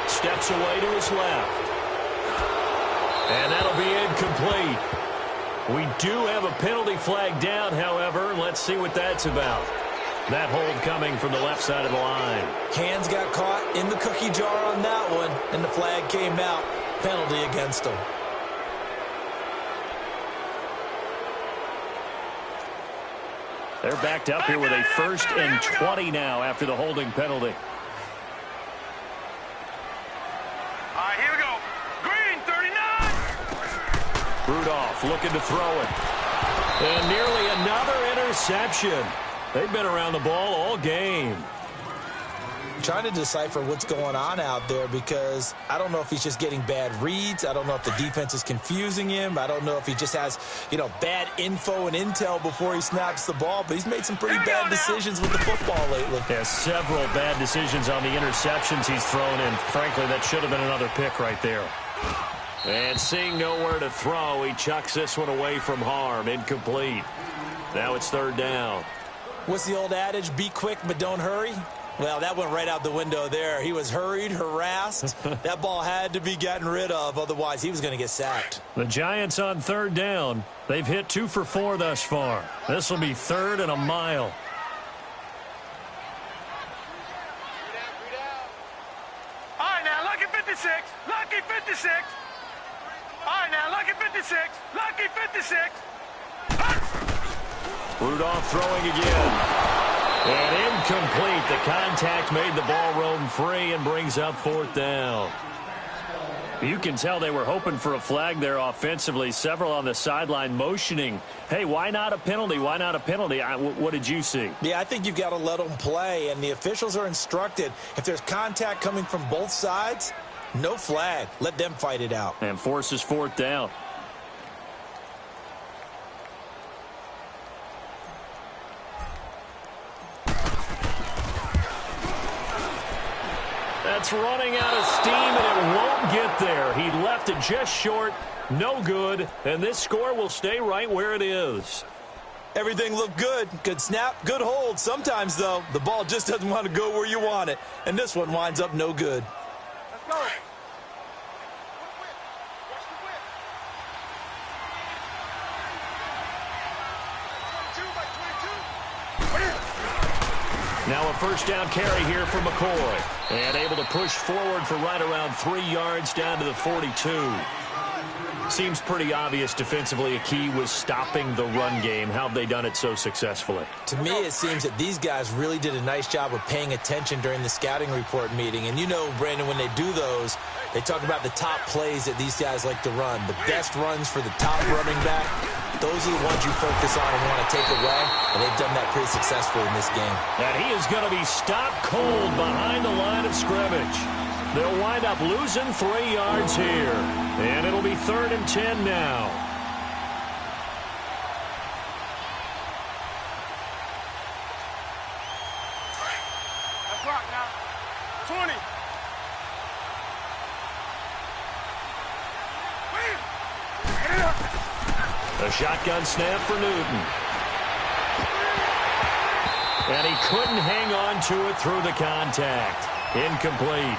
Steps away to his left. And that'll be incomplete. We do have a penalty flag down, however. Let's see what that's about. That hold coming from the left side of the line. Hands got caught in the cookie jar on that one, and the flag came out. Penalty against him. They're backed up here with a 1st and 20 now after the holding penalty. All right, here we go. Green, 39. Rudolph looking to throw it. And nearly another interception. They've been around the ball all game. Trying to decipher what's going on out there because I don't know if he's just getting bad reads. I don't know if the defense is confusing him. I don't know if he just has, bad info and intel before he snaps the ball. But he's made some pretty bad decisions with the football lately. Yeah, several bad decisions on the interceptions he's thrown in. Frankly, that should have been another pick right there. And seeing nowhere to throw, he chucks this one away from harm. Incomplete. Now it's 3rd down. What's the old adage? Be quick, but don't hurry. Well, that went right out the window there. He was hurried, harassed. That ball had to be gotten rid of. Otherwise, he was going to get sacked. The Giants on 3rd down. They've hit 2 for 4 thus far. This will be 3rd and a mile. All right, now, lucky 56. Lucky 56. All right, now, lucky 56. Lucky 56. Rudolph throwing again. And incomplete. The contact made the ball roam free and brings up 4th down. You can tell they were hoping for a flag there offensively. Several on the sideline motioning, hey, why not a penalty? Why not a penalty? What did you see? Yeah, I think you've got to let them play, and the officials are instructed. If there's contact coming from both sides, no flag. Let them fight it out. And forces 4th down. That's running out of steam, and it won't get there. He left it just short, no good, and this score will stay right where it is. Everything looked good. Good snap, good hold. Sometimes, though, the ball just doesn't want to go where you want it, and this one winds up no good. Let's go. Now a 1st down carry here for McCoy. And able to push forward for right around 3 yards down to the 42. Seems pretty obvious defensively a key was stopping the run game. How have they done it so successfully? To me, it seems that these guys really did a nice job of paying attention during the scouting report meeting. And you know, Brandon, when they do those, they talk about the top plays that these guys like to run. The best runs for the top running back. Those are the ones you focus on and want to take away, and they've done that pretty successfully in this game. And he is going to be stopped cold behind the line of scrimmage. They'll wind up losing 3 yards here, and it'll be 3rd and 10 now. That's right now. 20. A shotgun snap for Newton. And he couldn't hang on to it through the contact. Incomplete.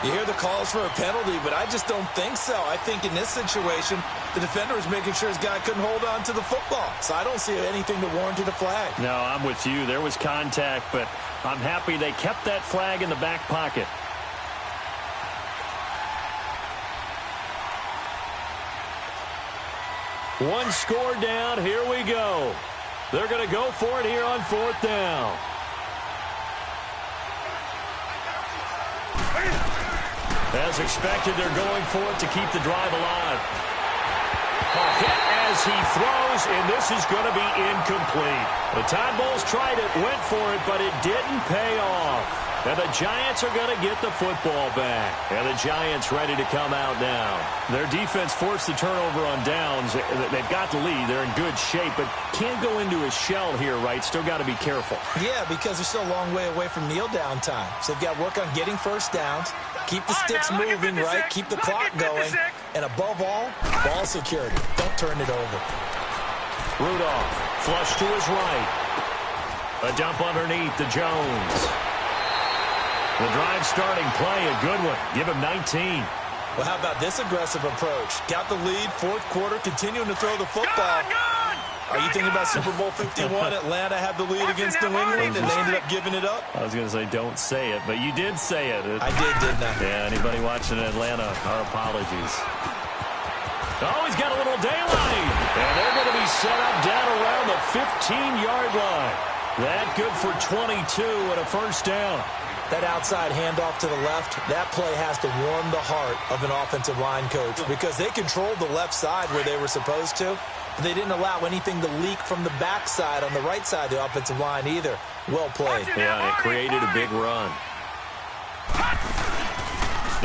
You hear the calls for a penalty, but I just don't think so. I think in this situation, the defender was making sure his guy couldn't hold on to the football. So I don't see anything to warrant a flag. No, I'm with you. There was contact, but I'm happy they kept that flag in the back pocket. One score down. Here we go. They're going to go for it here on 4th down. As expected, they're going for it to keep the drive alive. A hit as he throws, and this is going to be incomplete. The Tide Bulls tried it, went for it, but it didn't pay off. And the Giants are going to get the football back. And the Giants ready to come out now. Their defense forced the turnover on downs. They've got the lead. They're in good shape, but can't go into a shell here, right? Still got to be careful. Yeah, because they're still a long way away from kneel down time. So they've got to work on getting first downs, keep the sticks moving, right? Keep the clock going. And above all, ball security. Don't turn it over. Rudolph, flush to his right. A dump underneath to Jones. The drive starting play, a good one. Give him 19. Well, how about this aggressive approach? Got the lead, 4th quarter, continuing to throw the football. Are you thinking about Super Bowl 51? Atlanta had the lead against New England, and they ended up giving it up? I was going to say don't say it, but you did say it. I didn't I? Yeah, anybody watching in Atlanta, our apologies. Oh, he's got a little daylight. And they're going to be set up down around the 15-yard line. That good for 22 and a first down. That outside handoff to the left, that play has to warm the heart of an offensive line coach because they controlled the left side where they were supposed to, but they didn't allow anything to leak from the backside on the right side of the offensive line either. Well played. Yeah, and it created a big run.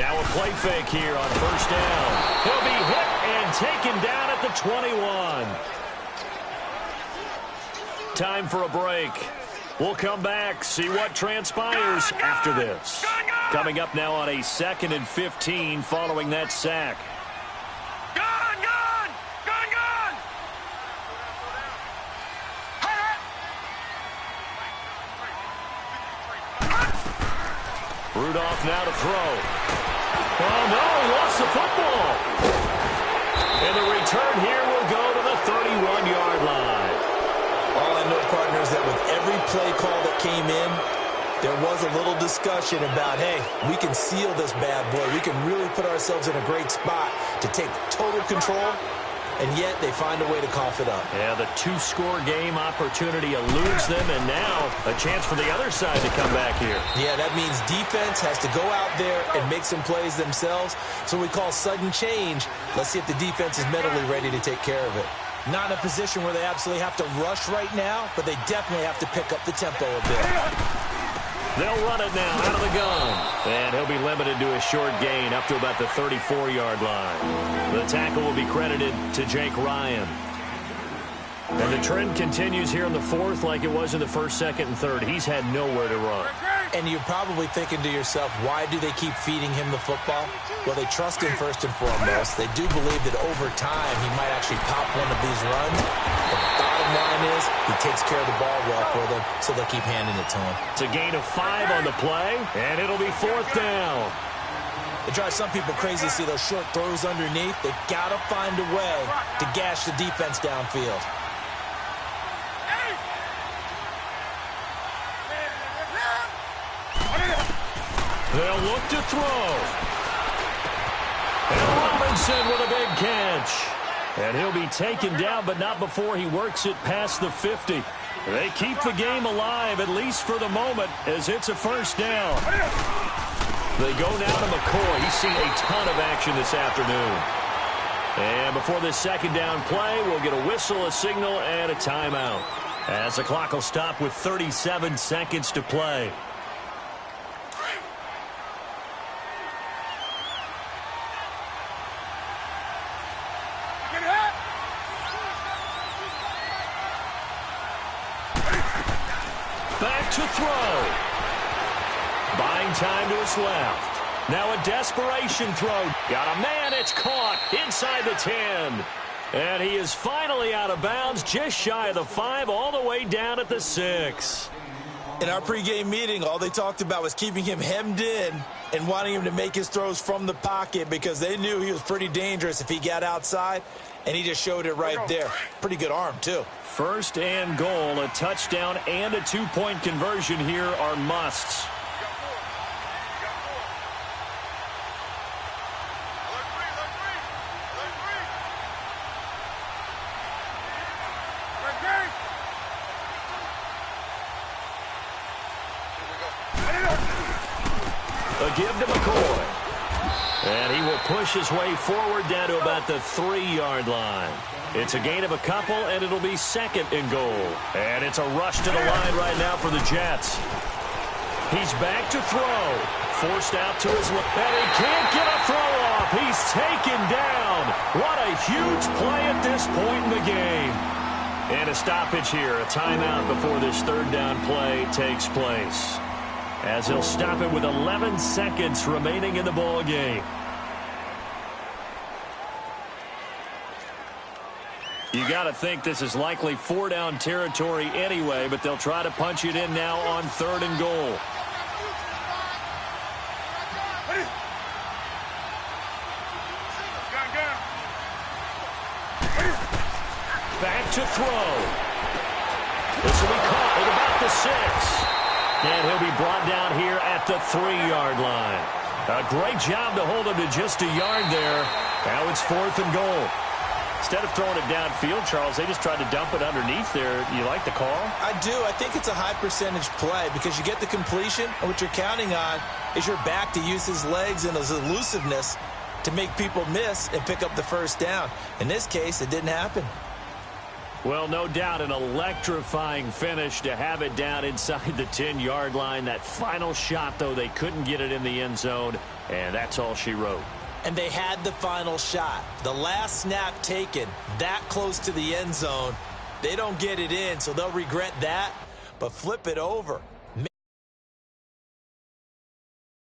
Now a play fake here on first down. He'll be hit and taken down at the 21. Time for a break. We'll come back, see what transpires after this. Coming up now on a 2nd and 15 following that sack. Rudolph now to throw. Oh, no, he lost the football. And the return here will go to the 31-yard line. All I know, partners, that with every play call that came in, there was a little discussion about, hey, we can seal this bad boy. We can really put ourselves in a great spot to take total control, and yet they find a way to cough it up. Yeah, the 2-score game opportunity eludes them, and now a chance for the other side to come back here. Yeah, that means defense has to go out there and make some plays themselves. So we call sudden change. Let's see if the defense is mentally ready to take care of it. Not in a position where they absolutely have to rush right now, but they definitely have to pick up the tempo a bit. They'll run it now out of the gun. And he'll be limited to a short gain up to about the 34-yard line. The tackle will be credited to Jake Ryan. And the trend continues here in the 4th like it was in the 1st, 2nd, and 3rd. He's had nowhere to run. And you're probably thinking to yourself, why do they keep feeding him the football? Well, they trust him first and foremost. They do believe that over time he might actually pop one of these runs. The bottom line is he takes care of the ball well for them, so they'll keep handing it to him. It's a gain of 5 on the play, and it'll be 4th down. It drives some people crazy to see those short throws underneath. They've got to find a way to gash the defense downfield. They'll look to throw. And Robinson with a big catch. And he'll be taken down, but not before he works it past the 50. They keep the game alive, at least for the moment, as it's a first down. They go now to McCoy. He's seen a ton of action this afternoon. And before this 2nd down play, we'll get a whistle, a signal, and a timeout. As the clock will stop with 37 seconds to play. Back to throw. Buying time to his left. Now a desperation throw. Got a man, it's caught inside the 10. And he is finally out of bounds, just shy of the 5, all the way down at the 6. In our pregame meeting, all they talked about was keeping him hemmed in and wanting him to make his throws from the pocket because they knew he was pretty dangerous if he got outside, and he just showed it right there. Pretty good arm, too. 1st and goal, a touchdown and a 2-point conversion here are musts. A give to McCoy. And he will push his way forward down to about the 3-yard line. It's a gain of a couple, and it'll be 2nd and goal. And it's a rush to the line right now for the Jets. He's back to throw. Forced out to his left. And he can't get a throw off. He's taken down. What a huge play at this point in the game. And a stoppage here. A timeout before this 3rd down play takes place, as he'll stop it with 11 seconds remaining in the ball game. You got to think this is likely 4-down territory anyway, but they'll try to punch it in now on 3rd and goal. Back to throw. This will be caught at about the 6. And he'll be brought down here at the 3-yard line. A great job to hold him to just a yard there. Now it's 4th and goal. Instead of throwing it downfield, Charles, they just tried to dump it underneath there. You like the call? I do. I think it's a high percentage play because you get the completion, and what you're counting on is your back to use his legs and his elusiveness to make people miss and pick up the 1st down. In this case, it didn't happen. Well, no doubt an electrifying finish to have it down inside the 10-yard line. That final shot, though, they couldn't get it in the end zone, and that's all she wrote. And they had the final shot. The last snap taken that close to the end zone. They don't get it in, so they'll regret that. But flip it over.